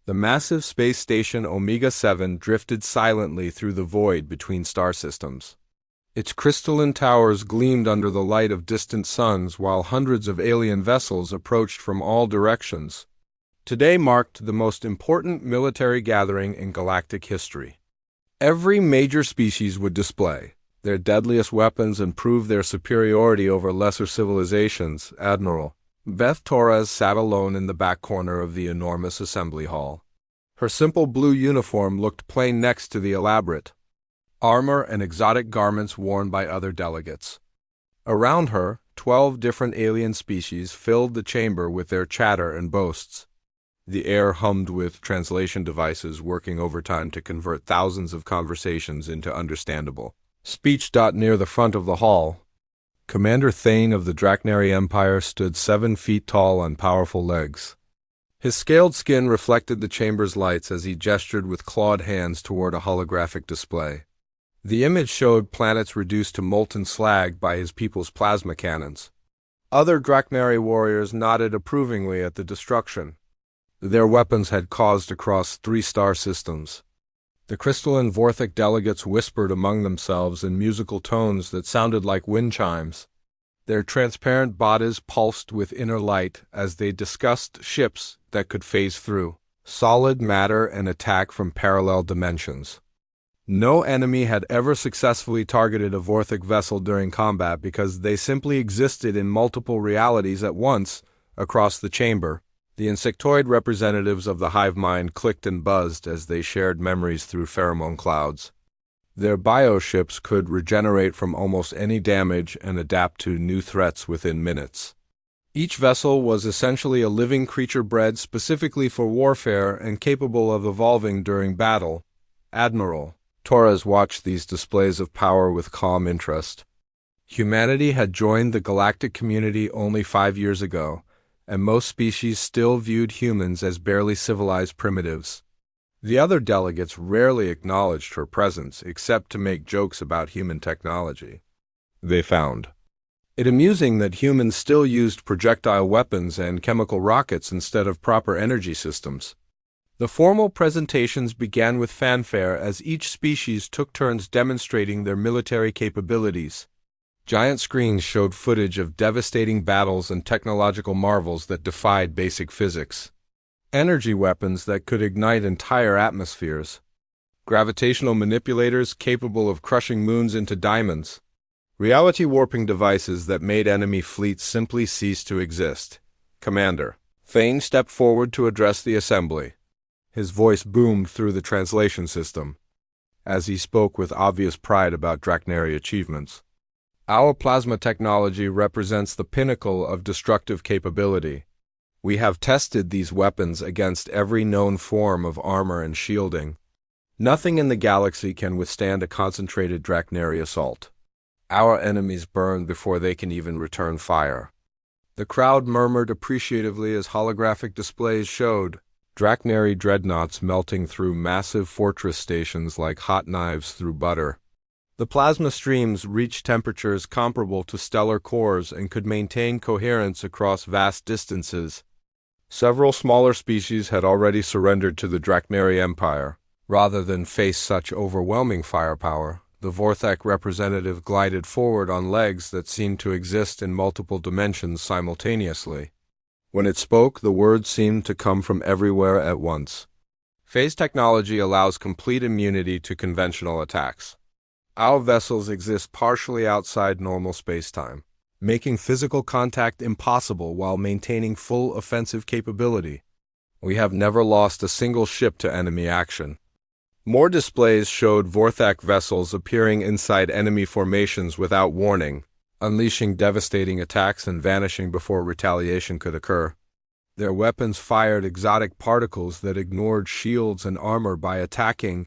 The massive space station Omega-7 drifted silently through the void between star systems. Its crystalline towers gleamed under the light of distant suns while hundreds of alien vessels approached from all directions. Today marked the most important military gathering in galactic history. Every major species would display their deadliest weapons and prove their superiority over lesser civilizations. Admiral Beth Torres sat alone in the back corner of the enormous assembly hall. Her simple blue uniform looked plain next to the elaborate armor and exotic garments worn by other delegates. Around her, 12 different alien species filled the chamber with their chatter and boasts. The air hummed with translation devices working overtime to convert thousands of conversations into understandable speech. Near the front of the hall, Commander Thane of the Draknari Empire stood 7 feet tall on powerful legs. His scaled skin reflected the chamber's lights as he gestured with clawed hands toward a holographic display. The image showed planets reduced to molten slag by his people's plasma cannons. Other Draknari warriors nodded approvingly at the destruction their weapons had caused across 3 star systems. The crystalline Vorthic delegates whispered among themselves in musical tones that sounded like wind chimes. Their transparent bodies pulsed with inner light as they discussed ships that could phase through solid matter and attack from parallel dimensions. No enemy had ever successfully targeted a Vorthic vessel during combat because they simply existed in multiple realities at once across the chamber. The insectoid representatives of the hive mind clicked and buzzed as they shared memories through pheromone clouds. Their bioships could regenerate from almost any damage and adapt to new threats within minutes. Each vessel was essentially a living creature bred specifically for warfare and capable of evolving during battle. Admiral Torres watched these displays of power with calm interest. Humanity had joined the galactic community only 5 years ago, and most species still viewed humans as barely civilized primitives. The other delegates rarely acknowledged her presence except to make jokes about human technology. They found it amusing that humans still used projectile weapons and chemical rockets instead of proper energy systems. The formal presentations began with fanfare as each species took turns demonstrating their military capabilities. Giant screens showed footage of devastating battles and technological marvels that defied basic physics. Energy weapons that could ignite entire atmospheres. Gravitational manipulators capable of crushing moons into diamonds. Reality warping devices that made enemy fleets simply cease to exist. Commander Thane stepped forward to address the assembly. His voice boomed through the translation system as he spoke with obvious pride about Draknari achievements. Our plasma technology represents the pinnacle of destructive capability. We have tested these weapons against every known form of armor and shielding. Nothing in the galaxy can withstand a concentrated Draknari assault. Our enemies burn before they can even return fire. The crowd murmured appreciatively as holographic displays showed Draknari dreadnoughts melting through massive fortress stations like hot knives through butter. The plasma streams reached temperatures comparable to stellar cores and could maintain coherence across vast distances. Several smaller species had already surrendered to the Draknari Empire. Rather than face such overwhelming firepower, the Vorthak representative glided forward on legs that seemed to exist in multiple dimensions simultaneously. When it spoke, the words seemed to come from everywhere at once. Phase technology allows complete immunity to conventional attacks. Our vessels exist partially outside normal spacetime, making physical contact impossible while maintaining full offensive capability. We have never lost a single ship to enemy action. More displays showed Vorthak vessels appearing inside enemy formations without warning, unleashing devastating attacks and vanishing before retaliation could occur. Their weapons fired exotic particles that ignored shields and armor by attacking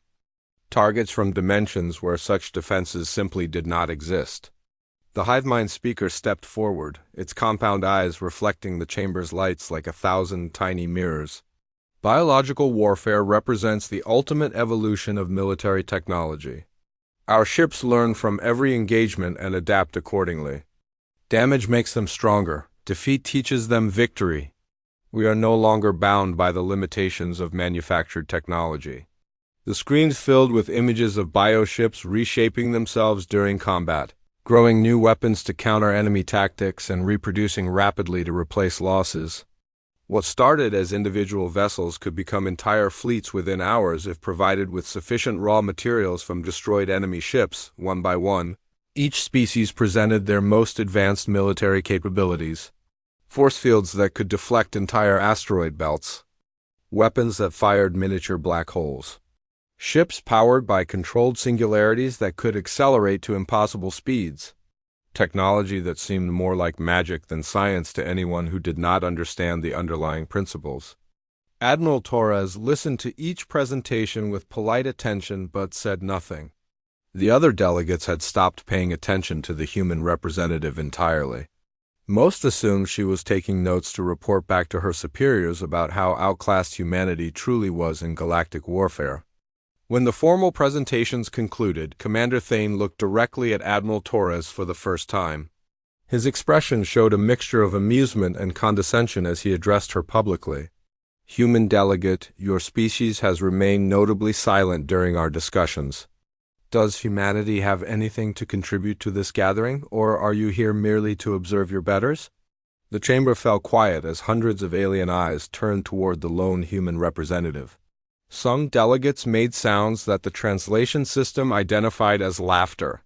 targets from dimensions where such defenses simply did not exist. The Hivemind speaker stepped forward, its compound eyes reflecting the chamber's lights like 1,000 tiny mirrors. Biological warfare represents the ultimate evolution of military technology. Our ships learn from every engagement and adapt accordingly. Damage makes them stronger. Defeat teaches them victory. We are no longer bound by the limitations of manufactured technology. The screens filled with images of bioships reshaping themselves during combat, growing new weapons to counter enemy tactics and reproducing rapidly to replace losses. What started as individual vessels could become entire fleets within hours if provided with sufficient raw materials from destroyed enemy ships, one by one. Each species presented their most advanced military capabilities. Force fields that could deflect entire asteroid belts. Weapons that fired miniature black holes. Ships powered by controlled singularities that could accelerate to impossible speeds. Technology that seemed more like magic than science to anyone who did not understand the underlying principles. Admiral Torres listened to each presentation with polite attention but said nothing. The other delegates had stopped paying attention to the human representative entirely. Most assumed she was taking notes to report back to her superiors about how outclassed humanity truly was in galactic warfare. When the formal presentations concluded, Commander Thane looked directly at Admiral Torres for the first time. His expression showed a mixture of amusement and condescension as he addressed her publicly. "Human delegate, your species has remained notably silent during our discussions. Does humanity have anything to contribute to this gathering, or are you here merely to observe your betters?" The chamber fell quiet as hundreds of alien eyes turned toward the lone human representative. Some delegates made sounds that the translation system identified as laughter.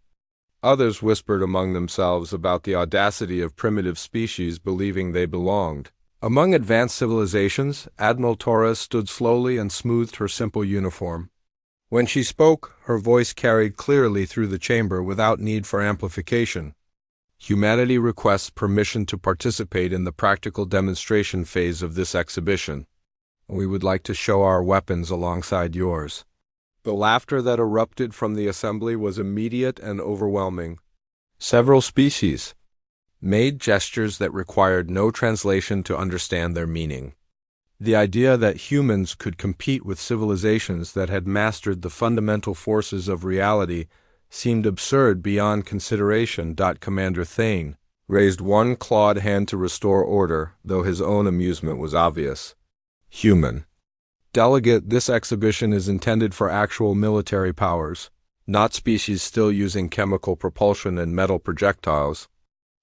Others whispered among themselves about the audacity of primitive species believing they belonged. Among advanced civilizations, Admiral Torres stood slowly and smoothed her simple uniform. When she spoke, her voice carried clearly through the chamber without need for amplification. Humanity requests permission to participate in the practical demonstration phase of this exhibition. We would like to show our weapons alongside yours. The laughter that erupted from the assembly was immediate and overwhelming. Several species made gestures that required no translation to understand their meaning. The idea that humans could compete with civilizations that had mastered the fundamental forces of reality seemed absurd beyond consideration. Commander Thane raised one clawed hand to restore order, though his own amusement was obvious. "Human delegate, this exhibition is intended for actual military powers, not species still using chemical propulsion and metal projectiles.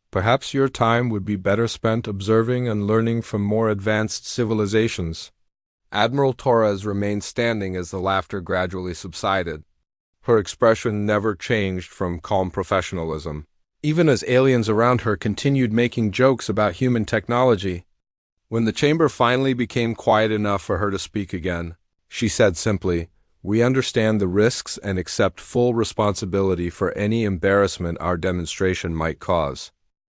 Perhaps your time would be better spent observing and learning from more advanced civilizations." Admiral Torres remained standing as the laughter gradually subsided. Her expression never changed from calm professionalism, even as aliens around her continued making jokes about human technology. When the chamber finally became quiet enough for her to speak again, she said simply, "We understand the risks and accept full responsibility for any embarrassment our demonstration might cause.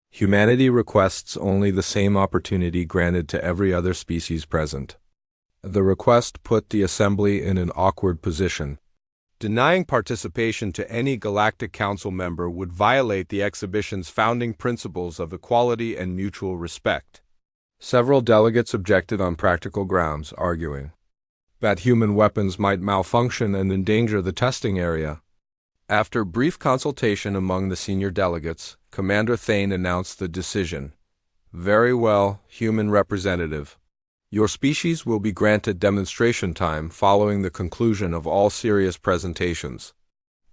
Humanity requests only the same opportunity granted to every other species present." The request put the assembly in an awkward position. Denying participation to any Galactic Council member would violate the exhibition's founding principles of equality and mutual respect. Several delegates objected on practical grounds, arguing that human weapons might malfunction and endanger the testing area. After brief consultation among the senior delegates, Commander Thane announced the decision. "Very well, human representative. Your species will be granted demonstration time following the conclusion of all serious presentations.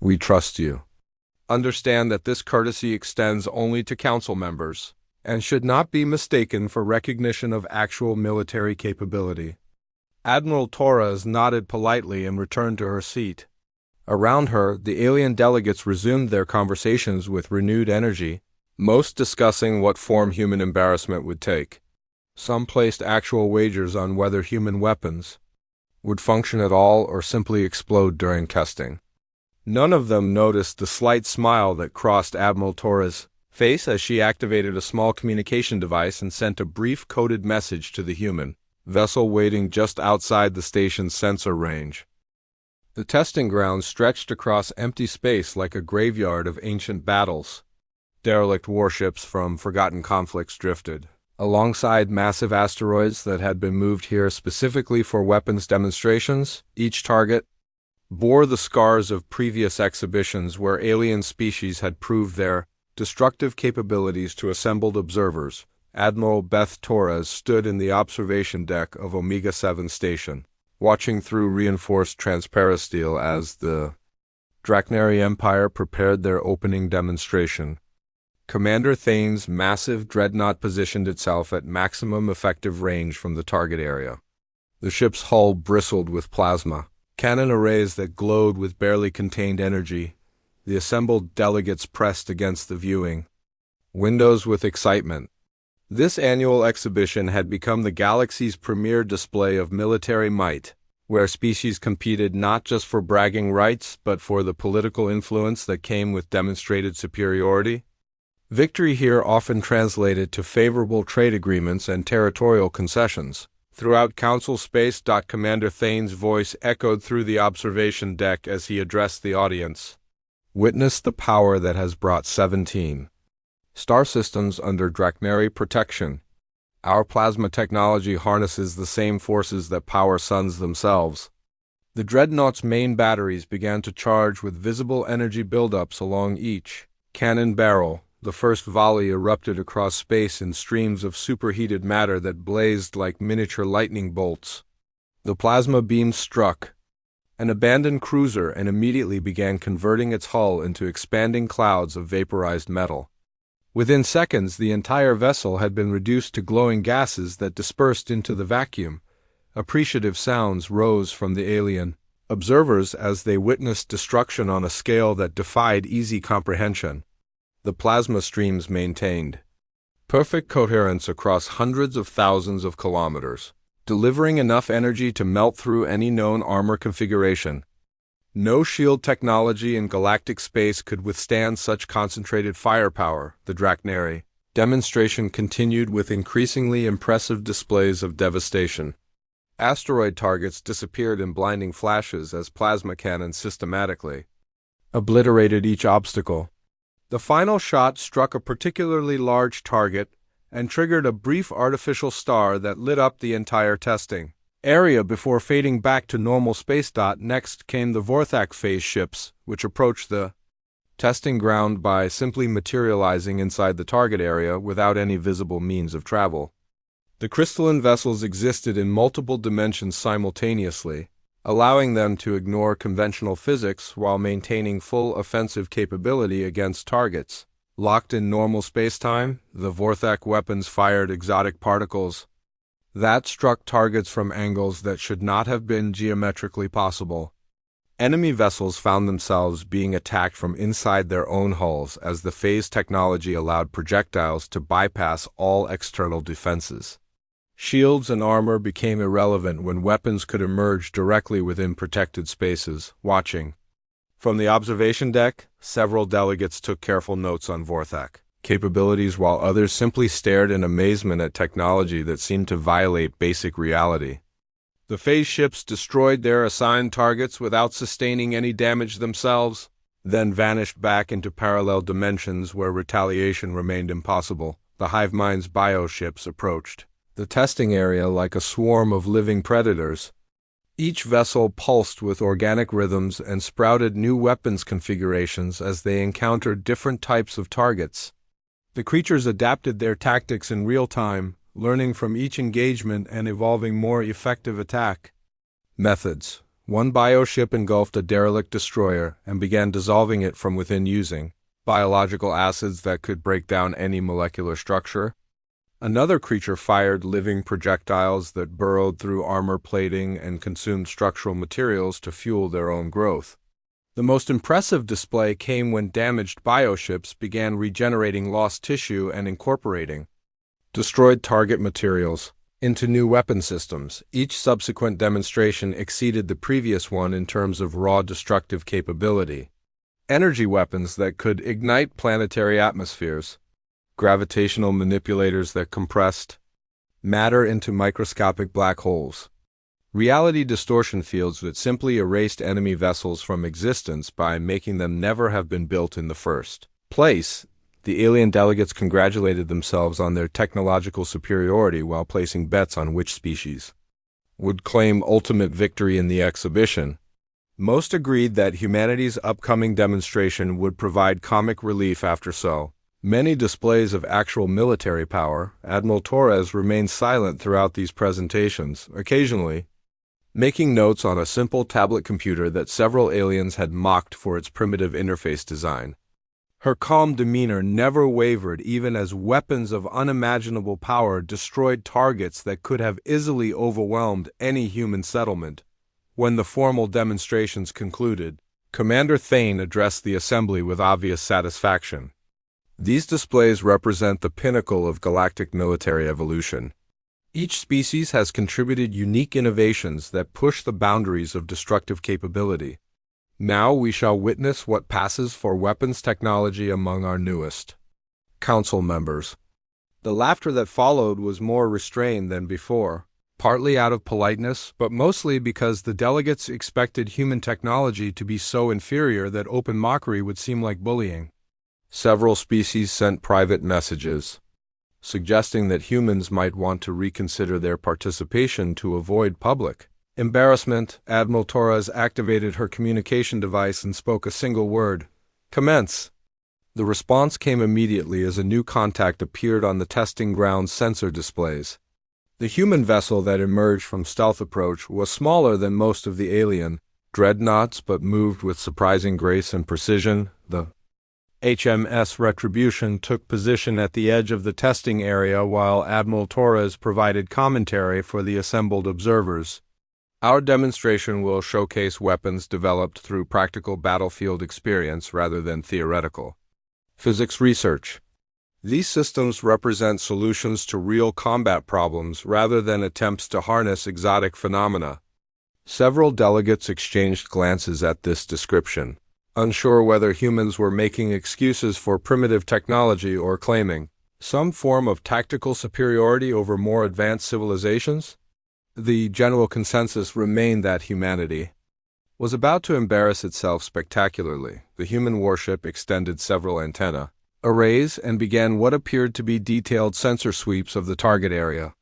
We trust you. Understand that this courtesy extends only to council members and should not be mistaken for recognition of actual military capability." Admiral Torres nodded politely and returned to her seat. Around her, the alien delegates resumed their conversations with renewed energy, most discussing what form human embarrassment would take. Some placed actual wagers on whether human weapons would function at all or simply explode during testing. None of them noticed the slight smile that crossed Admiral Torres' face as she activated a small communication device and sent a brief coded message to the human vessel waiting just outside the station's sensor range. The testing ground stretched across empty space like a graveyard of ancient battles. Derelict warships from forgotten conflicts drifted alongside massive asteroids that had been moved here specifically for weapons demonstrations. Each target bore the scars of previous exhibitions where alien species had proved their destructive capabilities to assembled observers, Admiral Beth Torres stood in the observation deck of Omega-7 station, watching through reinforced transparisteel as the Draknari Empire prepared their opening demonstration. Commander Thane's massive dreadnought positioned itself at maximum effective range from the target area. The ship's hull bristled with plasma, cannon arrays that glowed with barely contained energy. The assembled delegates pressed against the viewing windows with excitement. This annual exhibition had become the galaxy's premier display of military might, where species competed not just for bragging rights but for the political influence that came with demonstrated superiority. Victory here often translated to favorable trade agreements and territorial concessions. Throughout Council space, Commander Thane's voice echoed through the observation deck as he addressed the audience. Witness the power that has brought 17 star systems under Draknari protection. Our plasma technology harnesses the same forces that power suns themselves. The dreadnought's main batteries began to charge with visible energy buildups along each cannon barrel. The first volley erupted across space in streams of superheated matter that blazed like miniature lightning bolts. The plasma beam struck an abandoned cruiser and immediately began converting its hull into expanding clouds of vaporized metal. Within seconds, the entire vessel had been reduced to glowing gases that dispersed into the vacuum. Appreciative sounds rose from the alien observers as they witnessed destruction on a scale that defied easy comprehension. The plasma streams maintained perfect coherence across hundreds of thousands of kilometers, delivering enough energy to melt through any known armor configuration. No shield technology in galactic space could withstand such concentrated firepower. The Draknari demonstration continued with increasingly impressive displays of devastation. Asteroid targets disappeared in blinding flashes as plasma cannons systematically obliterated each obstacle. The final shot struck a particularly large target and triggered a brief artificial star that lit up the entire testing area before fading back to normal space. Next came the Vorthak phase ships, which approached the testing ground by simply materializing inside the target area without any visible means of travel. The crystalline vessels existed in multiple dimensions simultaneously, allowing them to ignore conventional physics while maintaining full offensive capability against targets. Locked in normal spacetime, the Vorthak weapons fired exotic particles that struck targets from angles that should not have been geometrically possible. Enemy vessels found themselves being attacked from inside their own hulls as the phase technology allowed projectiles to bypass all external defenses. Shields and armor became irrelevant when weapons could emerge directly within protected spaces. Watching from the observation deck, several delegates took careful notes on Vorthak capabilities while others simply stared in amazement at technology that seemed to violate basic reality. The phase ships destroyed their assigned targets without sustaining any damage themselves, then vanished back into parallel dimensions where retaliation remained impossible. The hive mind's bioships approached the testing area like a swarm of living predators. Each vessel pulsed with organic rhythms and sprouted new weapons configurations as they encountered different types of targets. The creatures adapted their tactics in real time, learning from each engagement and evolving more effective attack methods. One bioship engulfed a derelict destroyer and began dissolving it from within using biological acids that could break down any molecular structure. Another creature fired living projectiles that burrowed through armor plating and consumed structural materials to fuel their own growth. The most impressive display came when damaged bioships began regenerating lost tissue and incorporating destroyed target materials into new weapon systems. Each subsequent demonstration exceeded the previous one in terms of raw destructive capability. Energy weapons that could ignite planetary atmospheres, gravitational manipulators that compressed matter into microscopic black holes, reality distortion fields that simply erased enemy vessels from existence by making them never have been built in the first place. The alien delegates congratulated themselves on their technological superiority while placing bets on which species would claim ultimate victory in the exhibition. Most agreed that humanity's upcoming demonstration would provide comic relief after so Many displays of actual military power, Admiral Torres remained silent throughout these presentations, occasionally making notes on a simple tablet computer that several aliens had mocked for its primitive interface design. Her calm demeanor never wavered even as weapons of unimaginable power destroyed targets that could have easily overwhelmed any human settlement. When the formal demonstrations concluded, Commander Thane addressed the assembly with obvious satisfaction. These displays represent the pinnacle of galactic military evolution. Each species has contributed unique innovations that push the boundaries of destructive capability. Now we shall witness what passes for weapons technology among our newest council members. The laughter that followed was more restrained than before, partly out of politeness, but mostly because the delegates expected human technology to be so inferior that open mockery would seem like bullying. Several species sent private messages, suggesting that humans might want to reconsider their participation to avoid public embarrassment. Admiral Torres activated her communication device and spoke a single word: "Commence." The response came immediately as a new contact appeared on the testing ground's sensor displays. The human vessel that emerged from stealth approach was smaller than most of the alien dreadnoughts but moved with surprising grace and precision. The HMS Retribution took position at the edge of the testing area while Admiral Torres provided commentary for the assembled observers. Our demonstration will showcase weapons developed through practical battlefield experience rather than theoretical physics research. These systems represent solutions to real combat problems rather than attempts to harness exotic phenomena. Several delegates exchanged glances at this description, unsure whether humans were making excuses for primitive technology or claiming some form of tactical superiority over more advanced civilizations. The general consensus remained that humanity was about to embarrass itself spectacularly. The human warship extended several antenna arrays and began what appeared to be detailed sensor sweeps of the target area.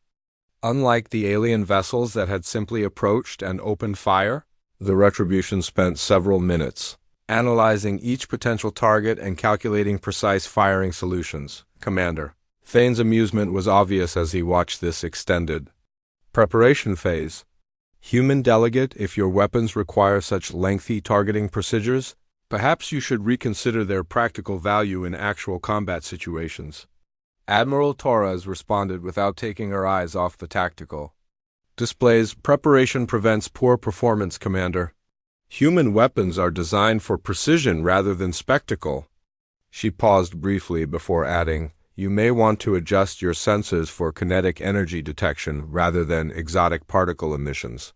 Unlike the alien vessels that had simply approached and opened fire, the Retribution spent several minutes analyzing each potential target and calculating precise firing solutions. Commander Thane's amusement was obvious as he watched this extended preparation phase. Human delegate, if your weapons require such lengthy targeting procedures, perhaps you should reconsider their practical value in actual combat situations. Admiral Torres responded without taking her eyes off the tactical displays. Preparation prevents poor performance, Commander. Human weapons are designed for precision rather than spectacle. She paused briefly before adding, "You may want to adjust your sensors for kinetic energy detection rather than exotic particle emissions."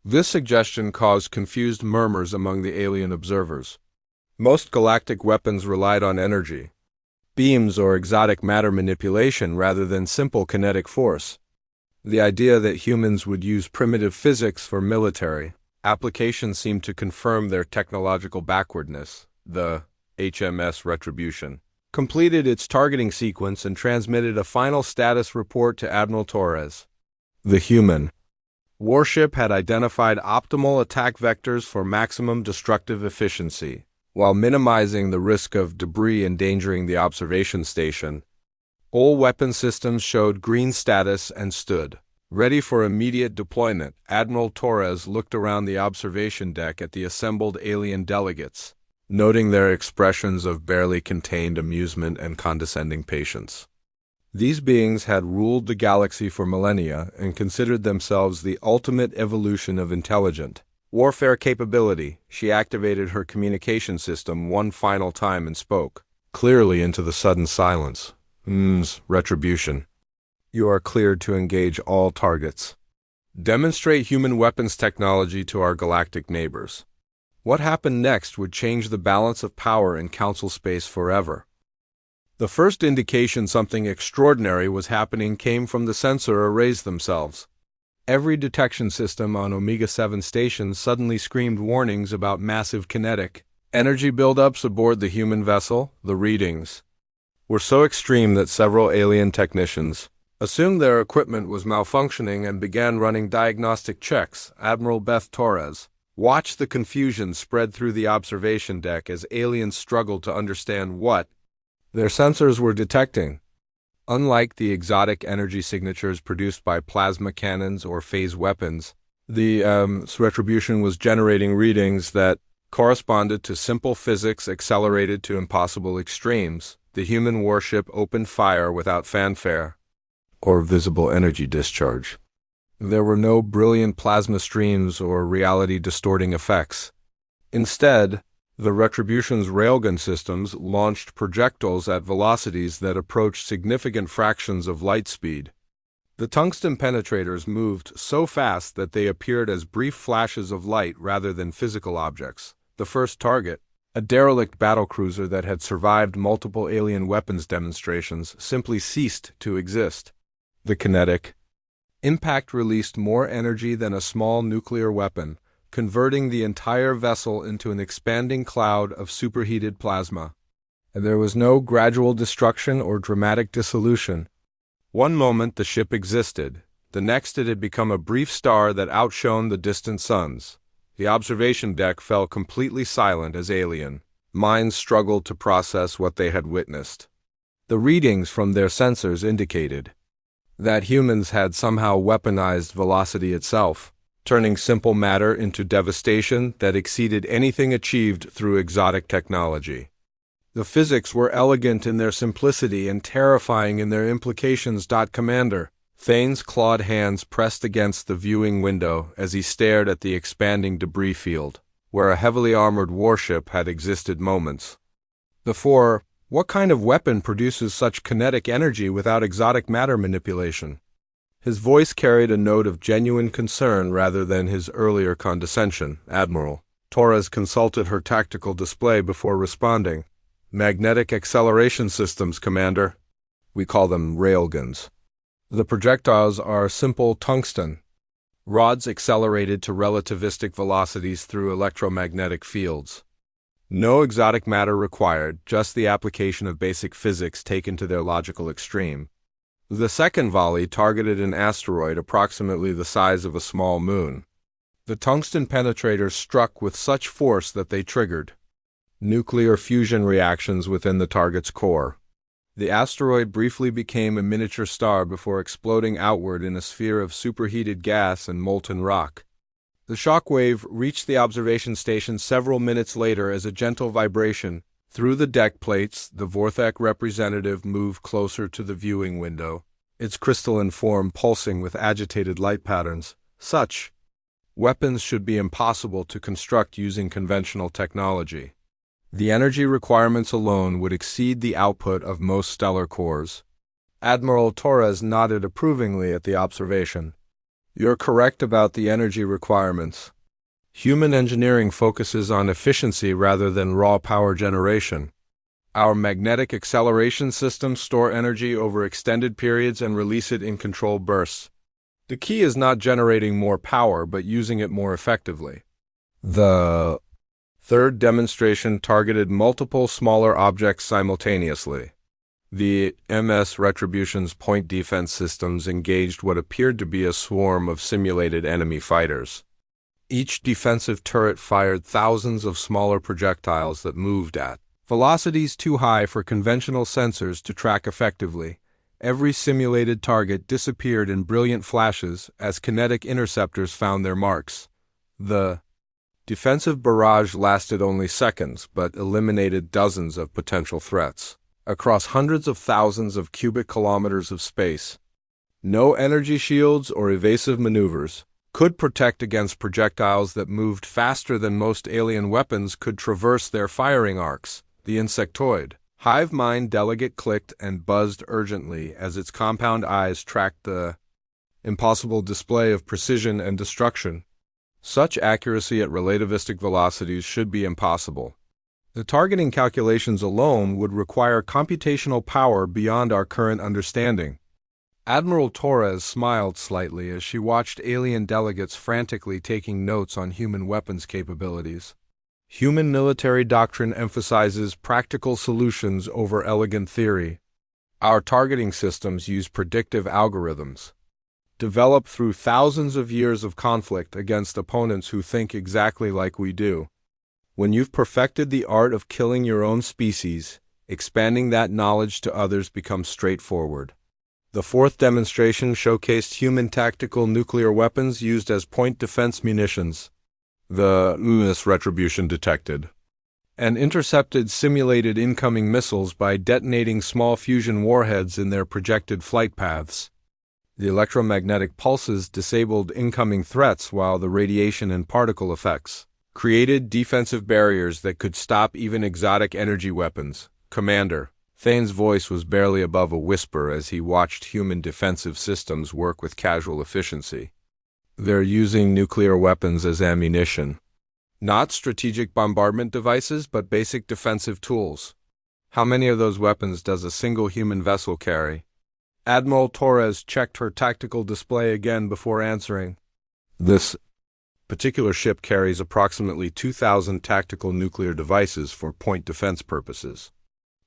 This suggestion caused confused murmurs among the alien observers. Most galactic weapons relied on energy beams or exotic matter manipulation rather than simple kinetic force. The idea that humans would use primitive physics for military applications seemed to confirm their technological backwardness. The HMS Retribution completed its targeting sequence and transmitted a final status report to Admiral Torres. The human warship had identified optimal attack vectors for maximum destructive efficiency, while minimizing the risk of debris endangering the observation station. All weapon systems showed green status and stood ready for immediate deployment. Admiral Torres looked around the observation deck at the assembled alien delegates, noting their expressions of barely contained amusement and condescending patience. These beings had ruled the galaxy for millennia and considered themselves the ultimate evolution of intelligent warfare capability. She activated her communication system one final time and spoke clearly into the sudden silence. Retribution. You are cleared to engage all targets. Demonstrate human weapons technology to our galactic neighbors. What happened next would change the balance of power in Council space forever. The first indication something extraordinary was happening came from the sensor arrays themselves. Every detection system on Omega-7 stations suddenly screamed warnings about massive kinetic energy buildups aboard the human vessel. The readings were so extreme that several alien technicians assumed their equipment was malfunctioning and began running diagnostic checks. Admiral Beth Torres watched the confusion spread through the observation deck as aliens struggled to understand what Their sensors were detecting. Unlike the exotic energy signatures produced by plasma cannons or phase weapons, the retribution was generating readings that corresponded to simple physics accelerated to impossible extremes. The human warship opened fire without fanfare or visible energy discharge. There were no brilliant plasma streams or reality-distorting effects. Instead, the Retribution's railgun systems launched projectiles at velocities that approached significant fractions of light speed. The tungsten penetrators moved so fast that they appeared as brief flashes of light rather than physical objects. The first target, a derelict battlecruiser that had survived multiple alien weapons demonstrations, simply ceased to exist. The kinetic impact released more energy than a small nuclear weapon, converting the entire vessel into an expanding cloud of superheated plasma. And there was no gradual destruction or dramatic dissolution. One moment the ship existed, the next it had become a brief star that outshone the distant suns. The observation deck fell completely silent as alien minds struggled to process what they had witnessed. The readings from their sensors indicated that humans had somehow weaponized velocity itself, turning simple matter into devastation that exceeded anything achieved through exotic technology. The physics were elegant in their simplicity and terrifying in their implications. Commander Thane's clawed hands pressed against the viewing window as he stared at the expanding debris field, where a heavily armored warship had existed moments before. What kind of weapon produces such kinetic energy without exotic matter manipulation? His voice carried a note of genuine concern rather than his earlier condescension. Admiral Torres consulted her tactical display before responding. Magnetic acceleration systems, Commander. We call them railguns. The projectiles are simple tungsten rods accelerated to relativistic velocities through electromagnetic fields. No exotic matter required, just the application of basic physics taken to their logical extreme. The second volley targeted an asteroid approximately the size of a small moon. The tungsten penetrators struck with such force that they triggered nuclear fusion reactions within the target's core. The asteroid briefly became a miniature star before exploding outward in a sphere of superheated gas and molten rock. The shockwave reached the observation station several minutes later as a gentle vibration. Through the deck plates, the Vorthek representative moved closer to the viewing window, its crystalline form pulsing with agitated light patterns. Such weapons should be impossible to construct using conventional technology. The energy requirements alone would exceed the output of most stellar cores. Admiral Torres nodded approvingly at the observation. You're correct about the energy requirements. Human engineering focuses on efficiency rather than raw power generation. Our magnetic acceleration systems store energy over extended periods and release it in controlled bursts. The key is not generating more power, but using it more effectively. The third demonstration targeted multiple smaller objects simultaneously. The MS Retribution's point defense systems engaged what appeared to be a swarm of simulated enemy fighters. Each defensive turret fired thousands of smaller projectiles that moved at velocities too high for conventional sensors to track effectively. Every simulated target disappeared in brilliant flashes as kinetic interceptors found their marks. The defensive barrage lasted only seconds, but eliminated dozens of potential threats across hundreds of thousands of cubic kilometers of space. No energy shields or evasive maneuvers could protect against projectiles that moved faster than most alien weapons could traverse their firing arcs. The insectoid hive mind delegate clicked and buzzed urgently as its compound eyes tracked the impossible display of precision and destruction. Such accuracy at relativistic velocities should be impossible. The targeting calculations alone would require computational power beyond our current understanding. Admiral Torres smiled slightly as she watched alien delegates frantically taking notes on human weapons capabilities. Human military doctrine emphasizes practical solutions over elegant theory. Our targeting systems use predictive algorithms, developed through thousands of years of conflict against opponents who think exactly like we do. When you've perfected the art of killing your own species, Expanding that knowledge to others becomes straightforward. The fourth demonstration showcased human tactical nuclear weapons used as point defense munitions. The retribution detected and intercepted simulated incoming missiles by detonating small fusion warheads in their projected flight paths. The electromagnetic pulses disabled incoming threats while the radiation and particle effects created defensive barriers that could stop even exotic energy weapons. Commander, Thane's voice was barely above a whisper as he watched human defensive systems work with casual efficiency. They're using nuclear weapons as ammunition. Not strategic bombardment devices, but basic defensive tools. How many of those weapons does a single human vessel carry? Admiral Torres checked her tactical display again before answering. This particular ship carries approximately 2,000 tactical nuclear devices for point defense purposes.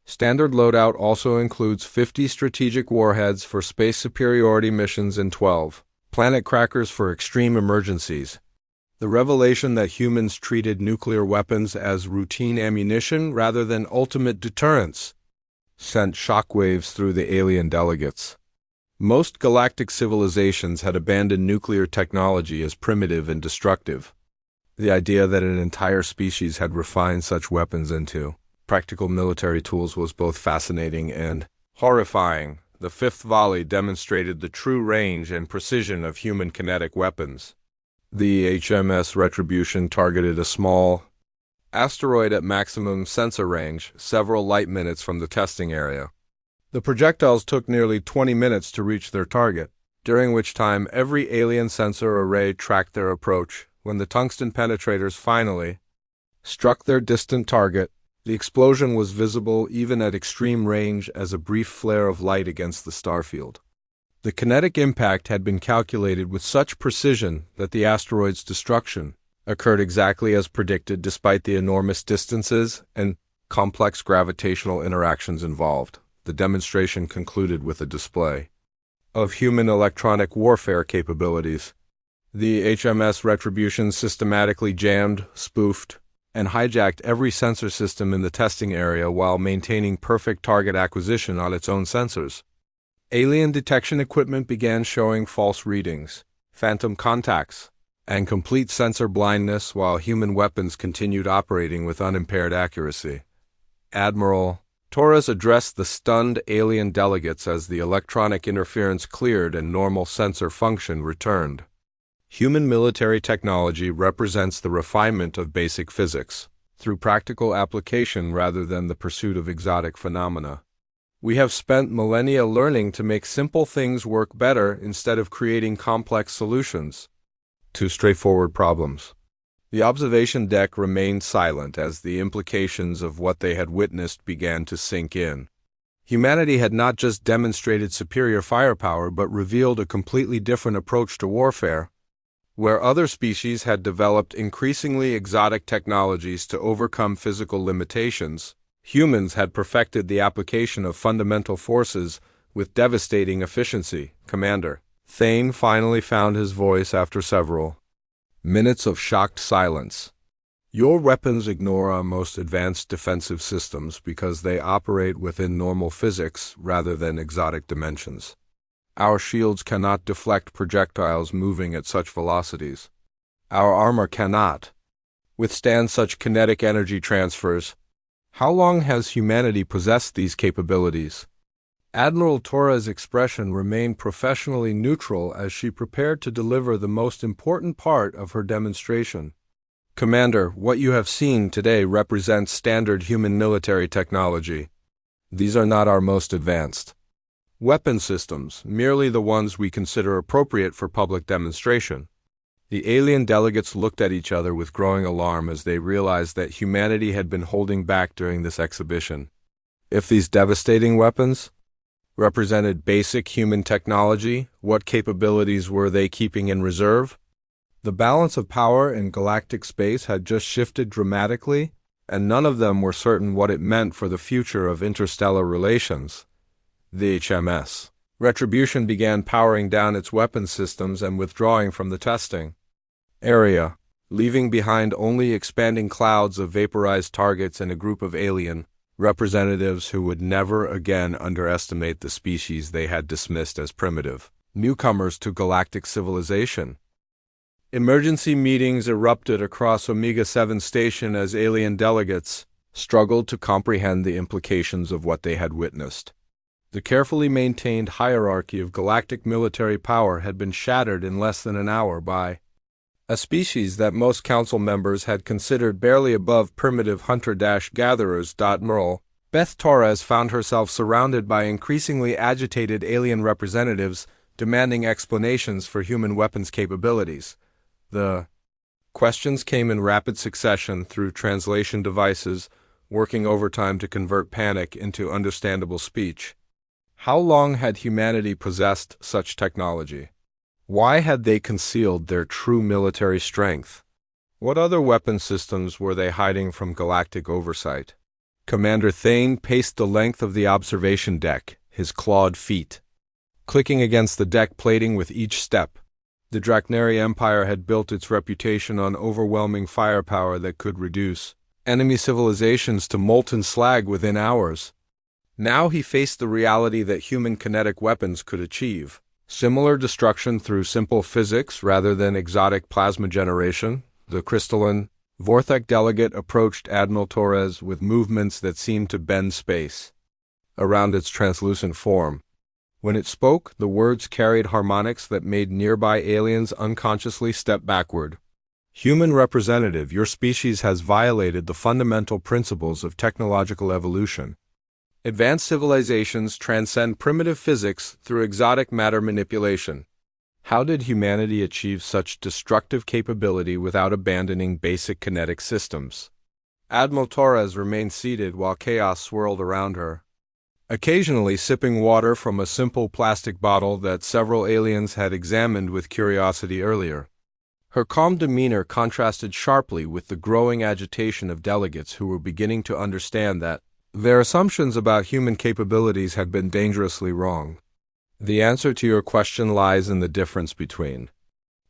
Standard loadout also includes 50 strategic warheads for space superiority missions and 12 planet crackers for extreme emergencies. The revelation that humans treated nuclear weapons as routine ammunition rather than ultimate deterrence sent shockwaves through the alien delegates. Most galactic civilizations had abandoned nuclear technology as primitive and destructive. The idea that an entire species had refined such weapons into practical military tools was both fascinating and horrifying. The fifth volley demonstrated the true range and precision of human kinetic weapons. The HMS Retribution targeted a small asteroid at maximum sensor range, several light minutes from the testing area. The projectiles took nearly 20 minutes to reach their target, during which time every alien sensor array tracked their approach. When the tungsten penetrators finally struck their distant target, the explosion was visible even at extreme range as a brief flare of light against the starfield. The kinetic impact had been calculated with such precision that the asteroid's destruction occurred exactly as predicted despite the enormous distances and complex gravitational interactions involved. The demonstration concluded with a display of human electronic warfare capabilities. The HMS Retribution systematically jammed, spoofed, and hijacked every sensor system in the testing area while maintaining perfect target acquisition on its own sensors. Alien detection equipment began showing false readings, phantom contacts, and complete sensor blindness while human weapons continued operating with unimpaired accuracy. Admiral Torres addressed the stunned alien delegates as the electronic interference cleared and normal sensor function returned. Human military technology represents the refinement of basic physics, through practical application rather than the pursuit of exotic phenomena. We have spent millennia learning to make simple things work better instead of creating complex solutions to straightforward problems. The observation deck remained silent as the implications of what they had witnessed began to sink in. Humanity had not just demonstrated superior firepower but revealed a completely different approach to warfare. Where other species had developed increasingly exotic technologies to overcome physical limitations, humans had perfected the application of fundamental forces with devastating efficiency. Commander Thane finally found his voice after several minutes of shocked silence. Your weapons ignore our most advanced defensive systems because they operate within normal physics rather than exotic dimensions. Our shields cannot deflect projectiles moving at such velocities. Our armor cannot withstand such kinetic energy transfers. How long has humanity possessed these capabilities? Admiral Torres' expression remained professionally neutral as she prepared to deliver the most important part of her demonstration. Commander, what you have seen today represents standard human military technology. These are not our most advanced weapon systems, merely the ones we consider appropriate for public demonstration. The alien delegates looked at each other with growing alarm as they realized that humanity had been holding back during this exhibition. If these devastating weapons represented basic human technology, what capabilities were they keeping in reserve? The balance of power in galactic space had just shifted dramatically, and none of them were certain what it meant for the future of interstellar relations. The HMS Retribution began powering down its weapon systems and withdrawing from the testing area, leaving behind only expanding clouds of vaporized targets and a group of alien representatives who would never again underestimate the species they had dismissed as primitive, newcomers to galactic civilization. Emergency meetings erupted across Omega 7 Station as alien delegates struggled to comprehend the implications of what they had witnessed. The carefully maintained hierarchy of galactic military power had been shattered in less than an hour by a species that most council members had considered barely above primitive hunter-gatherers. Merle, Beth Torres found herself surrounded by increasingly agitated alien representatives demanding explanations for human weapons capabilities. The questions came in rapid succession through translation devices, working overtime to convert panic into understandable speech. How long had humanity possessed such technology? Why had they concealed their true military strength? What other weapon systems were they hiding from galactic oversight? Commander Thane paced the length of the observation deck, his clawed feet clicking against the deck plating with each step. The Draknari Empire had built its reputation on overwhelming firepower that could reduce enemy civilizations to molten slag within hours. Now he faced the reality that human kinetic weapons could achieve similar destruction through simple physics rather than exotic plasma generation. The crystalline, Vorthek delegate approached Admiral Torres with movements that seemed to bend space around its translucent form. When it spoke, the words carried harmonics that made nearby aliens unconsciously step backward. Human representative, your species has violated the fundamental principles of technological evolution. Advanced civilizations transcend primitive physics through exotic matter manipulation. How did humanity achieve such destructive capability without abandoning basic kinetic systems? Admiral Torres remained seated while chaos swirled around her, occasionally sipping water from a simple plastic bottle that several aliens had examined with curiosity earlier. Her calm demeanor contrasted sharply with the growing agitation of delegates who were beginning to understand that their assumptions about human capabilities had been dangerously wrong. The answer to your question lies in the difference between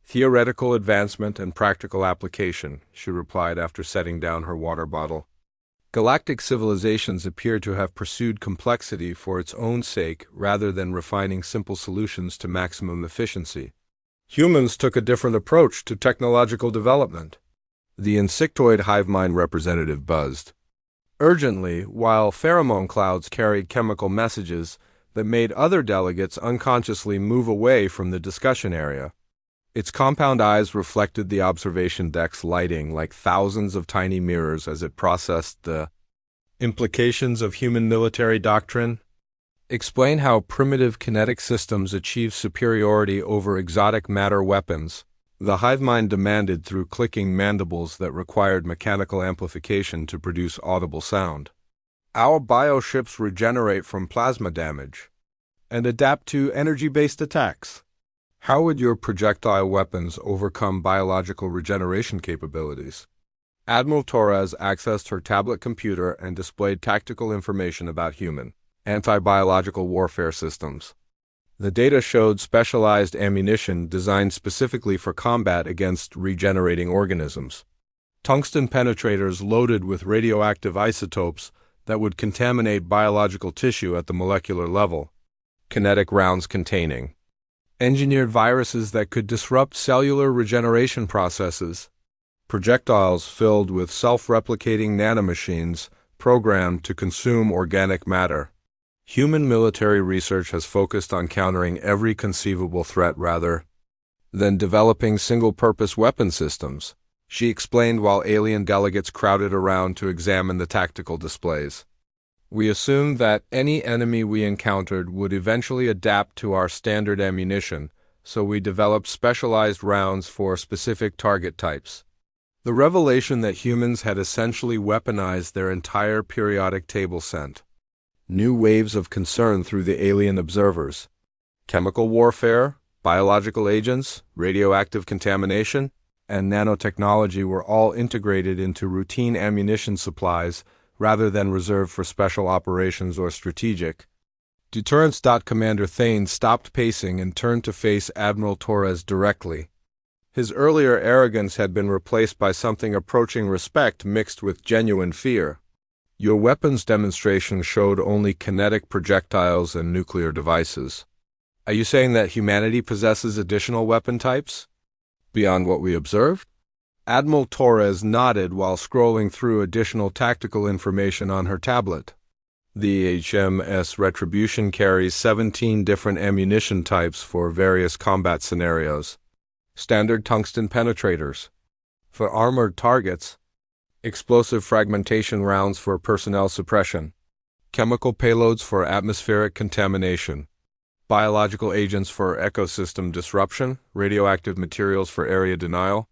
theoretical advancement and practical application, she replied after setting down her water bottle. Galactic civilizations appear to have pursued complexity for its own sake rather than refining simple solutions to maximum efficiency. Humans took a different approach to technological development. The insectoid hive mind representative buzzed urgently, while pheromone clouds carried chemical messages that made other delegates unconsciously move away from the discussion area. Its compound eyes reflected the observation deck's lighting like thousands of tiny mirrors as it processed the implications of human military doctrine. Explain how primitive kinetic systems achieve superiority over exotic matter weapons, the hive mind demanded through clicking mandibles that required mechanical amplification to produce audible sound. Our bioships regenerate from plasma damage and adapt to energy-based attacks. How would your projectile weapons overcome biological regeneration capabilities? Admiral Torres accessed her tablet computer and displayed tactical information about human anti-biological warfare systems. The data showed specialized ammunition designed specifically for combat against regenerating organisms. Tungsten penetrators loaded with radioactive isotopes that would contaminate biological tissue at the molecular level. Kinetic rounds containing engineered viruses that could disrupt cellular regeneration processes. Projectiles filled with self-replicating nanomachines programmed to consume organic matter. Human military research has focused on countering every conceivable threat rather than developing single-purpose weapon systems, she explained while alien delegates crowded around to examine the tactical displays. We assumed that any enemy we encountered would eventually adapt to our standard ammunition, so we developed specialized rounds for specific target types. The revelation that humans had essentially weaponized their entire periodic table sent new waves of concern through the alien observers. Chemical warfare, biological agents, radioactive contamination, and nanotechnology were all integrated into routine ammunition supplies rather than reserved for special operations or strategic deterrence. Commander Thane stopped pacing and turned to face Admiral Torres directly. His earlier arrogance had been replaced by something approaching respect mixed with genuine fear. Your weapons demonstration showed only kinetic projectiles and nuclear devices. Are you saying that humanity possesses additional weapon types? Beyond what we observed? Admiral Torres nodded while scrolling through additional tactical information on her tablet. The HMS Retribution carries 17 different ammunition types for various combat scenarios. Standard tungsten penetrators for armored targets, explosive fragmentation rounds for personnel suppression, chemical payloads for atmospheric contamination, biological agents for ecosystem disruption, radioactive materials for area denial.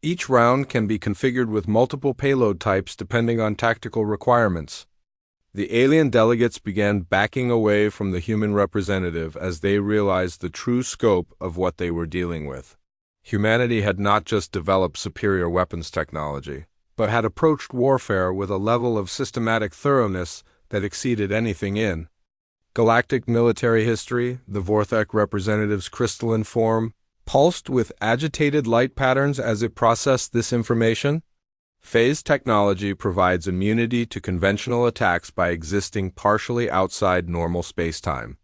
Each round can be configured with multiple payload types depending on tactical requirements. The alien delegates began backing away from the human representative as they realized the true scope of what they were dealing with. Humanity had not just developed superior weapons technology, but had approached warfare with a level of systematic thoroughness that exceeded anything in galactic military history. The Vorthek representative's crystalline form pulsed with agitated light patterns as it processed this information. Phase technology provides immunity to conventional attacks by existing partially outside normal spacetime.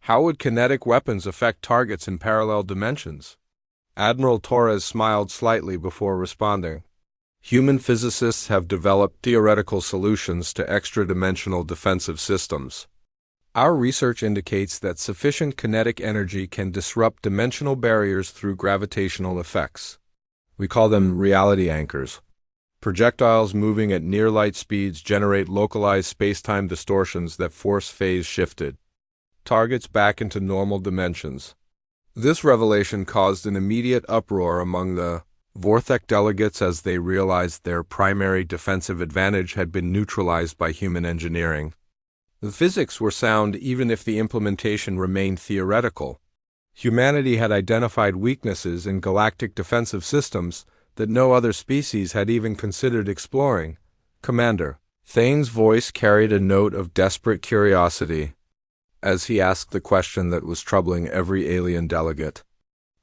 How would kinetic weapons affect targets in parallel dimensions? Admiral Torres smiled slightly before responding. Human physicists have developed theoretical solutions to extra-dimensional defensive systems. Our research indicates that sufficient kinetic energy can disrupt dimensional barriers through gravitational effects. We call them reality anchors. Projectiles moving at near-light speeds generate localized spacetime distortions that force phase-shifted targets back into normal dimensions. This revelation caused an immediate uproar among the Vorthek delegates as they realized their primary defensive advantage had been neutralized by human engineering. The physics were sound even if the implementation remained theoretical. Humanity had identified weaknesses in galactic defensive systems that no other species had even considered exploring. Commander, Thane's voice carried a note of desperate curiosity as he asked the question that was troubling every alien delegate.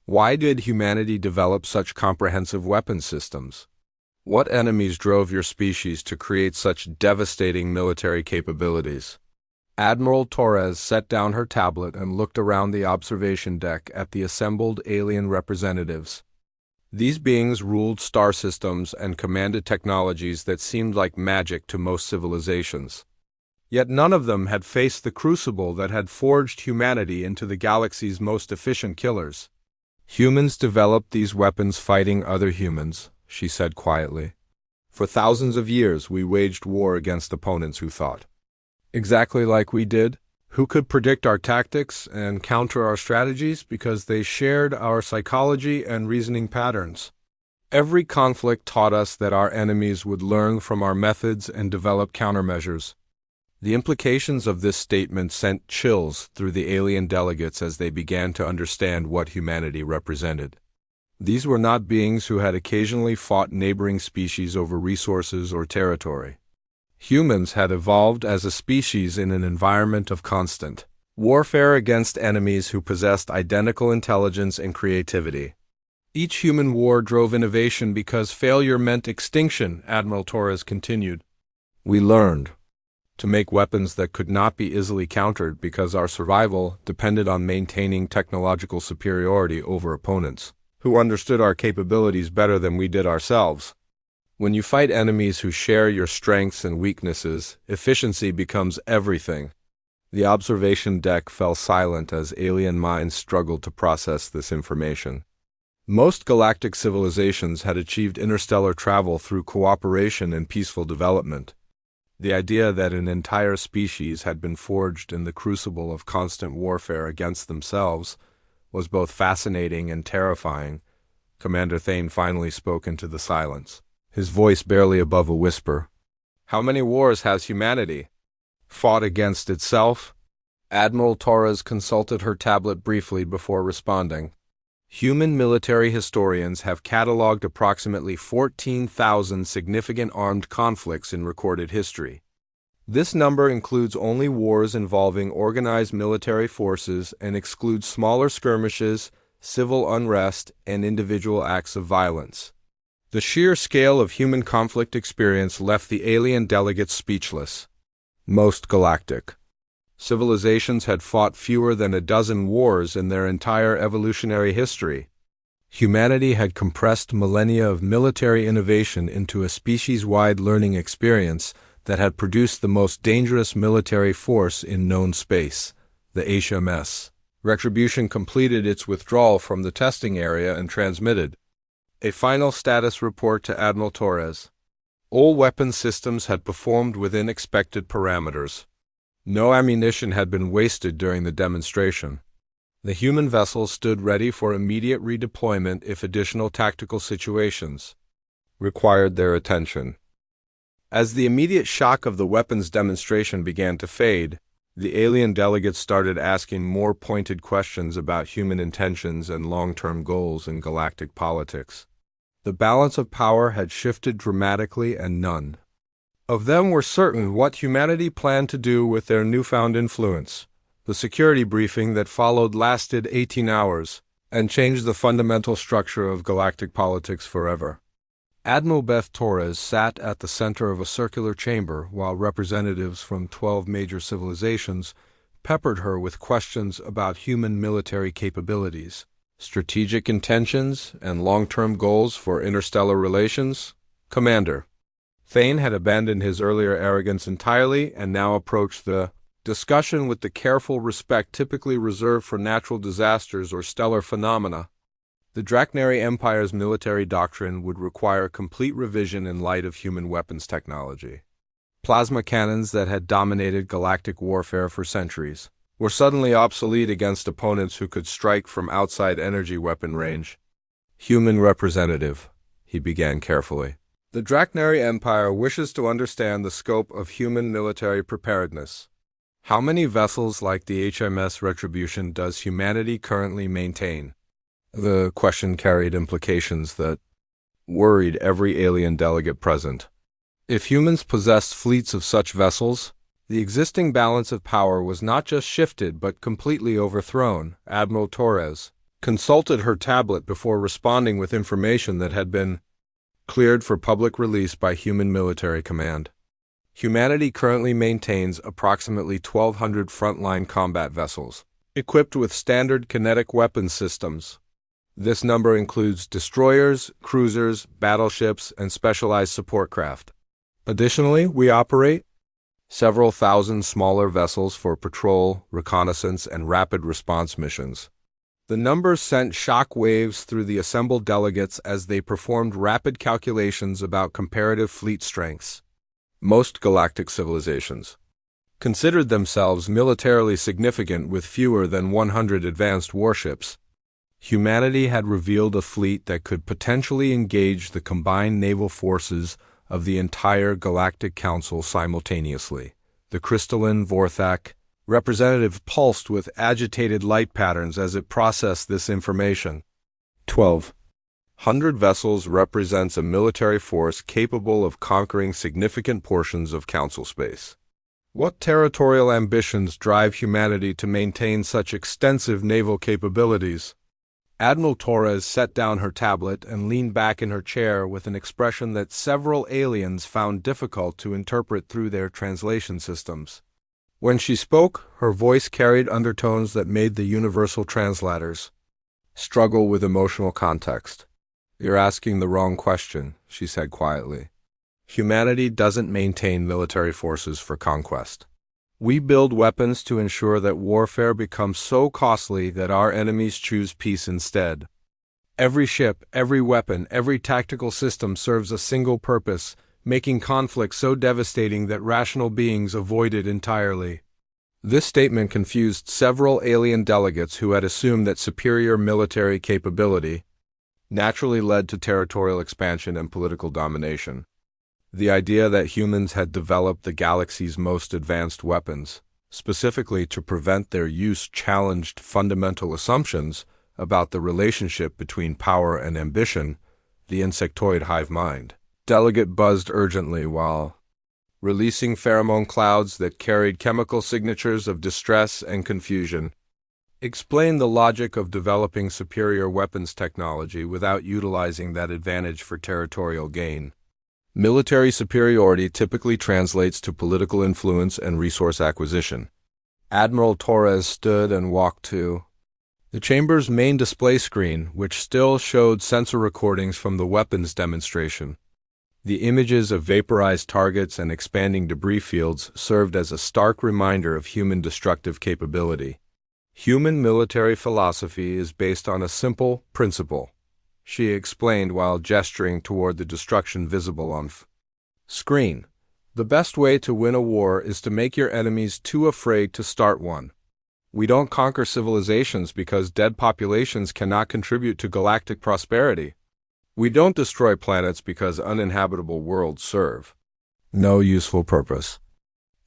Why did humanity develop such comprehensive weapon systems? What enemies drove your species to create such devastating military capabilities? Admiral Torres set down her tablet and looked around the observation deck at the assembled alien representatives. These beings ruled star systems and commanded technologies that seemed like magic to most civilizations. Yet none of them had faced the crucible that had forged humanity into the galaxy's most efficient killers. Humans developed these weapons fighting other humans, she said quietly. For thousands of years we waged war against opponents who thought exactly like we did, who could predict our tactics and counter our strategies because they shared our psychology and reasoning patterns. Every conflict taught us that our enemies would learn from our methods and develop countermeasures. The implications of this statement sent chills through the alien delegates as they began to understand what humanity represented. These were not beings who had occasionally fought neighboring species over resources or territory. Humans had evolved as a species in an environment of constant warfare against enemies who possessed identical intelligence and creativity. Each human war drove innovation because failure meant extinction, Admiral Torres continued. We learned to make weapons that could not be easily countered because our survival depended on maintaining technological superiority over opponents who understood our capabilities better than we did ourselves. When you fight enemies who share your strengths and weaknesses, efficiency becomes everything. The observation deck fell silent as alien minds struggled to process this information. Most galactic civilizations had achieved interstellar travel through cooperation and peaceful development. The idea that an entire species had been forged in the crucible of constant warfare against themselves was both fascinating and terrifying. Commander Thane finally spoke into the silence, his voice barely above a whisper. How many wars has humanity fought against itself? Admiral Torres consulted her tablet briefly before responding. Human military historians have catalogued approximately 14,000 significant armed conflicts in recorded history. This number includes only wars involving organized military forces and excludes smaller skirmishes, civil unrest, and individual acts of violence. The sheer scale of human conflict experience left the alien delegates speechless. Most galactic civilizations had fought fewer than a dozen wars in their entire evolutionary history. Humanity had compressed millennia of military innovation into a species-wide learning experience that had produced the most dangerous military force in known space, the HMS. Retribution completed its withdrawal from the testing area and transmitted a final status report to Admiral Torres. All weapon systems had performed within expected parameters. No ammunition had been wasted during the demonstration. The human vessels stood ready for immediate redeployment if additional tactical situations required their attention. As the immediate shock of the weapons demonstration began to fade, the alien delegates started asking more pointed questions about human intentions and long-term goals in galactic politics. The balance of power had shifted dramatically, and none of them were certain what humanity planned to do with their newfound influence. The security briefing that followed lasted 18 hours and changed the fundamental structure of galactic politics forever. Admiral Beth Torres sat at the center of a circular chamber while representatives from 12 major civilizations peppered her with questions about human military capabilities, strategic intentions, and long-term goals for interstellar relations. Commander Thane had abandoned his earlier arrogance entirely and now approached the discussion with the careful respect typically reserved for natural disasters or stellar phenomena. The Draknari Empire's military doctrine would require complete revision in light of human weapons technology. Plasma cannons that had dominated galactic warfare for centuries were suddenly obsolete against opponents who could strike from outside energy weapon range. Human representative, he began carefully. The Draknari Empire wishes to understand the scope of human military preparedness. How many vessels like the HMS Retribution does humanity currently maintain? The question carried implications that worried every alien delegate present. If humans possessed fleets of such vessels, the existing balance of power was not just shifted but completely overthrown. Admiral Torres consulted her tablet before responding with information that had been cleared for public release by Human Military Command. Humanity currently maintains approximately 1,200 frontline combat vessels, equipped with standard kinetic weapons systems. This number includes destroyers, cruisers, battleships, and specialized support craft. Additionally, we operate several thousand smaller vessels for patrol, reconnaissance, and rapid response missions. The numbers sent shock waves through the assembled delegates as they performed rapid calculations about comparative fleet strengths. Most galactic civilizations considered themselves militarily significant with fewer than 100 advanced warships. Humanity had revealed a fleet that could potentially engage the combined naval forces of the entire Galactic Council simultaneously. The crystalline Vorthak representative pulsed with agitated light patterns as it processed this information. 1,200 vessels represents a military force capable of conquering significant portions of Council space. What territorial ambitions drive humanity to maintain such extensive naval capabilities? Admiral Torres set down her tablet and leaned back in her chair with an expression that several aliens found difficult to interpret through their translation systems. When she spoke, her voice carried undertones that made the universal translators struggle with emotional context. "You're asking the wrong question," she said quietly. "Humanity doesn't maintain military forces for conquest. We build weapons to ensure that warfare becomes so costly that our enemies choose peace instead. Every ship, every weapon, every tactical system serves a single purpose, making conflict so devastating that rational beings avoid it entirely." This statement confused several alien delegates who had assumed that superior military capability naturally led to territorial expansion and political domination. The idea that humans had developed the galaxy's most advanced weapons, specifically to prevent their use, challenged fundamental assumptions about the relationship between power and ambition, the insectoid hive mind. Delegate buzzed urgently while releasing pheromone clouds that carried chemical signatures of distress and confusion. Explain the logic of developing superior weapons technology without utilizing that advantage for territorial gain. Military superiority typically translates to political influence and resource acquisition. Admiral Torres stood and walked to the chamber's main display screen, which still showed sensor recordings from the weapons demonstration. The images of vaporized targets and expanding debris fields served as a stark reminder of human destructive capability. Human military philosophy is based on a simple principle, she explained while gesturing toward the destruction visible on screen. The best way to win a war is to make your enemies too afraid to start one. We don't conquer civilizations because dead populations cannot contribute to galactic prosperity. We don't destroy planets because uninhabitable worlds serve no useful purpose.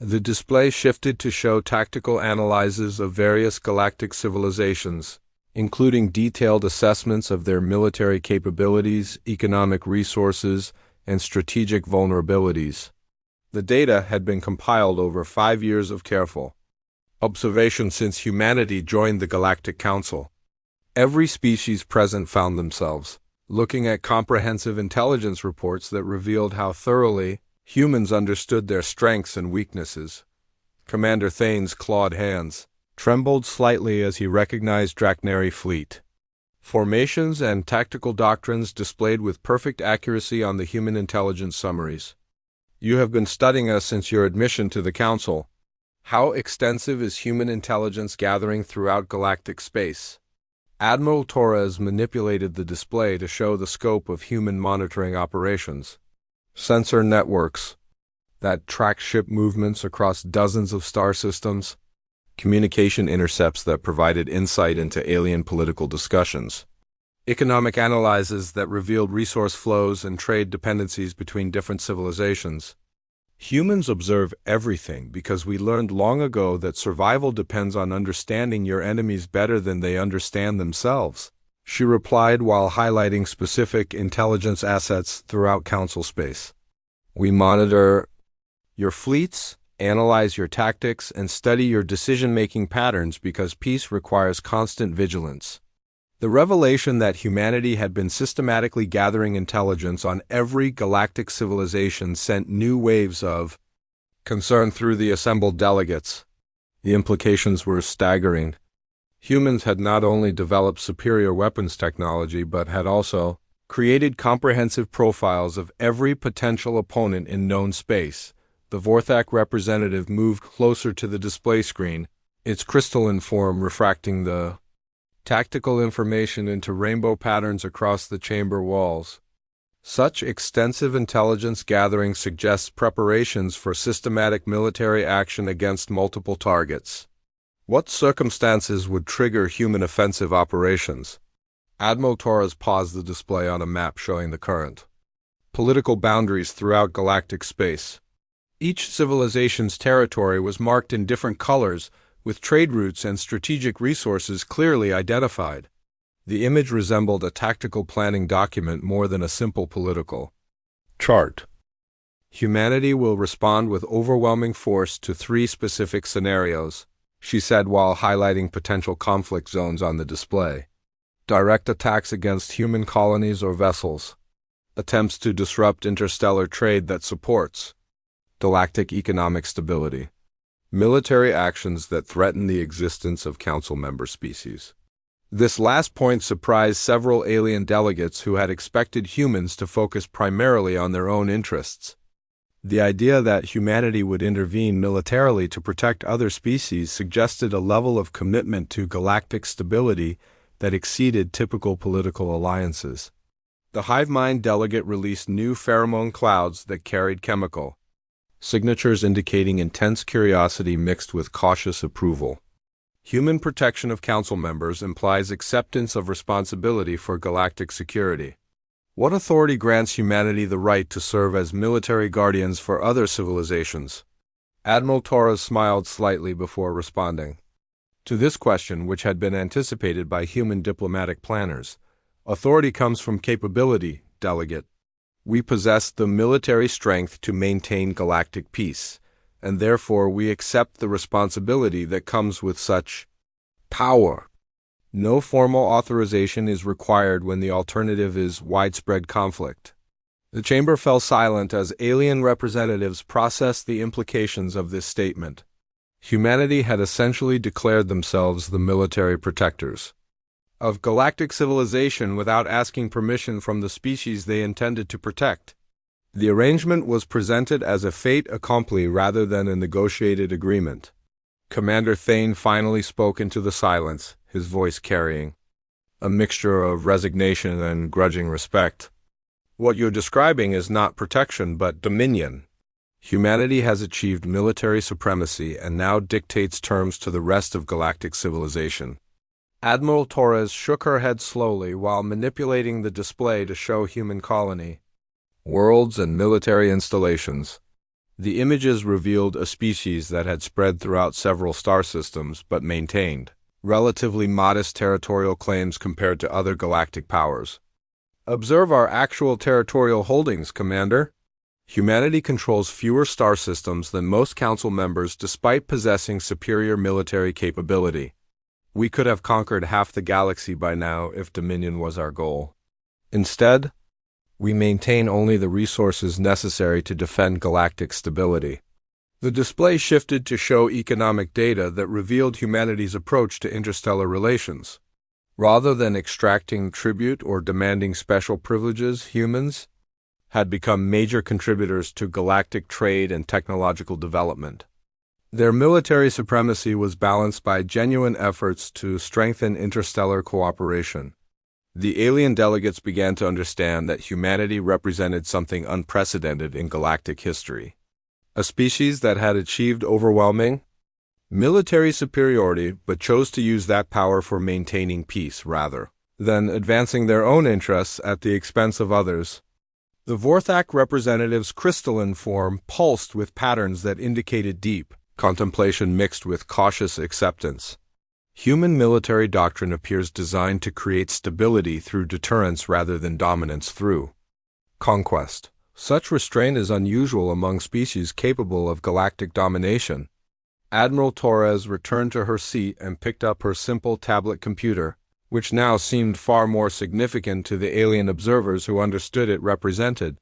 The display shifted to show tactical analyses of various galactic civilizations, including detailed assessments of their military capabilities, economic resources, and strategic vulnerabilities. The data had been compiled over 5 years of careful observation since humanity joined the Galactic Council. Every species present found themselves looking at comprehensive intelligence reports that revealed how thoroughly humans understood their strengths and weaknesses. Commander Thane's clawed hands trembled slightly as he recognized Draknari fleet formations and tactical doctrines displayed with perfect accuracy on the human intelligence summaries. You have been studying us since your admission to the Council. How extensive is human intelligence gathering throughout galactic space? Admiral Torres manipulated the display to show the scope of human monitoring operations. Sensor networks that track ship movements across dozens of star systems, communication intercepts that provided insight into alien political discussions, economic analyses that revealed resource flows and trade dependencies between different civilizations. Humans observe everything because we learned long ago that survival depends on understanding your enemies better than they understand themselves, she replied while highlighting specific intelligence assets throughout Council space. We monitor your fleets, analyze your tactics, and study your decision-making patterns because peace requires constant vigilance. The revelation that humanity had been systematically gathering intelligence on every galactic civilization sent new waves of concern through the assembled delegates. The implications were staggering. Humans had not only developed superior weapons technology but had also created comprehensive profiles of every potential opponent in known space. The Vorthak representative moved closer to the display screen, its crystalline form refracting the tactical information into rainbow patterns across the chamber walls. Such extensive intelligence gathering suggests preparations for systematic military action against multiple targets. What circumstances would trigger human offensive operations? Admiral Torres paused the display on a map showing the current political boundaries throughout galactic space. Each civilization's territory was marked in different colors, with trade routes and strategic resources clearly identified. The image resembled a tactical planning document more than a simple political chart. Humanity will respond with overwhelming force to 3 specific scenarios, she said while highlighting potential conflict zones on the display. Direct attacks against human colonies or vessels. Attempts to disrupt interstellar trade that supports galactic economic stability. Military actions that threaten the existence of Council member species. This last point surprised several alien delegates who had expected humans to focus primarily on their own interests. The idea that humanity would intervene militarily to protect other species suggested a level of commitment to galactic stability that exceeded typical political alliances. The hive mind delegate released new pheromone clouds that carried chemical signatures indicating intense curiosity mixed with cautious approval. Human protection of Council members implies acceptance of responsibility for galactic security. What authority grants humanity the right to serve as military guardians for other civilizations? Admiral Torres smiled slightly before responding to this question, which had been anticipated by human diplomatic planners. Authority comes from capability, delegate. We possess the military strength to maintain galactic peace, and therefore we accept the responsibility that comes with such Power. No formal authorization is required when the alternative is widespread conflict. The chamber fell silent as alien representatives processed the implications of this statement. Humanity had essentially declared themselves the military protectors of galactic civilization without asking permission from the species they intended to protect. The arrangement was presented as a fait accompli rather than a negotiated agreement. Commander Thane finally spoke into the silence, his voice carrying a mixture of resignation and grudging respect. What you're describing is not protection but dominion. Humanity has achieved military supremacy and now dictates terms to the rest of galactic civilization. Admiral Torres shook her head slowly while manipulating the display to show human colony, worlds, and military installations. The images revealed a species that had spread throughout several star systems but maintained relatively modest territorial claims compared to other galactic powers. Observe our actual territorial holdings, Commander. Humanity controls fewer star systems than most Council members despite possessing superior military capability. We could have conquered half the galaxy by now if Dominion was our goal. Instead, we maintain only the resources necessary to defend galactic stability. The display shifted to show economic data that revealed humanity's approach to interstellar relations. Rather than extracting tribute or demanding special privileges, humans had become major contributors to galactic trade and technological development. Their military supremacy was balanced by genuine efforts to strengthen interstellar cooperation. The alien delegates began to understand that humanity represented something unprecedented in galactic history. A species that had achieved overwhelming military superiority but chose to use that power for maintaining peace rather than advancing their own interests at the expense of others. The Vorthak representative's crystalline form pulsed with patterns that indicated deep contemplation mixed with cautious acceptance. Human military doctrine appears designed to create stability through deterrence rather than dominance through conquest. Such restraint is unusual among species capable of galactic domination. Admiral Torres returned to her seat and picked up her simple tablet computer, which now seemed far more significant to the alien observers who understood it represented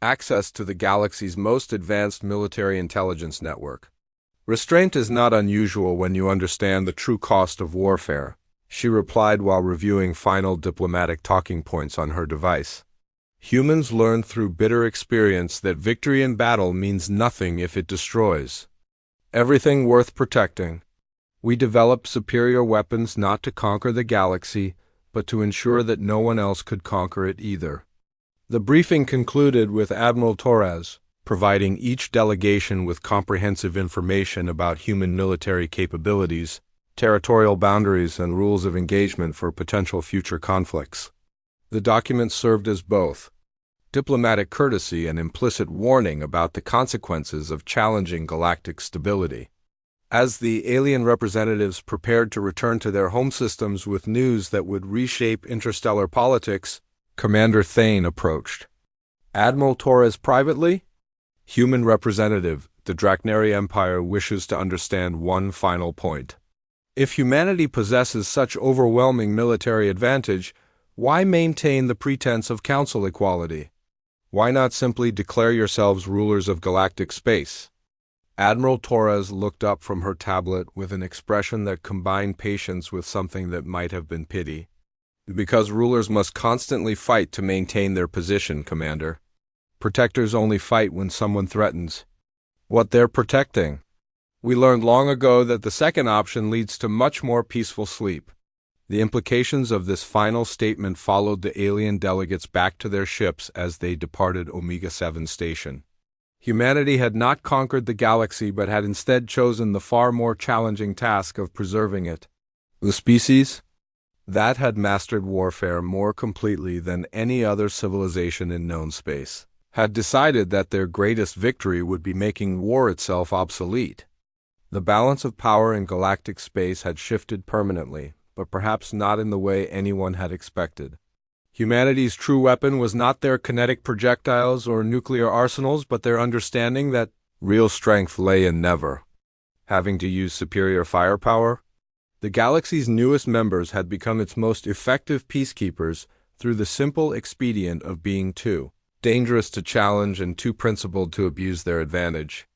access to the galaxy's most advanced military intelligence network. Restraint is not unusual when you understand the true cost of warfare, she replied while reviewing final diplomatic talking points on her device. Humans learn through bitter experience that victory in battle means nothing if it destroys everything worth protecting. We developed superior weapons not to conquer the galaxy, but to ensure that no one else could conquer it either. The briefing concluded with Admiral Torres providing each delegation with comprehensive information about human military capabilities, territorial boundaries, and rules of engagement for potential future conflicts. The document served as both diplomatic courtesy and implicit warning about the consequences of challenging galactic stability. As the alien representatives prepared to return to their home systems with news that would reshape interstellar politics, Commander Thane approached. Admiral Torres privately? Human representative, the Draknari Empire wishes to understand one final point. If humanity possesses such overwhelming military advantage, why maintain the pretense of council equality? Why not simply declare yourselves rulers of galactic space? Admiral Torres looked up from her tablet with an expression that combined patience with something that might have been pity. Because rulers must constantly fight to maintain their position, Commander. Protectors only fight when someone threatens what they're protecting. We learned long ago that the second option leads to much more peaceful sleep. The implications of this final statement followed the alien delegates back to their ships as they departed Omega-7 station. Humanity had not conquered the galaxy but had instead chosen the far more challenging task of preserving it. The species that had mastered warfare more completely than any other civilization in known space had decided that their greatest victory would be making war itself obsolete. The balance of power in galactic space had shifted permanently, but perhaps not in the way anyone had expected. Humanity's true weapon was not their kinetic projectiles or nuclear arsenals, but their understanding that real strength lay in never having to use superior firepower. The galaxy's newest members had become its most effective peacekeepers through the simple expedient of being too dangerous to challenge and too principled to abuse their advantage.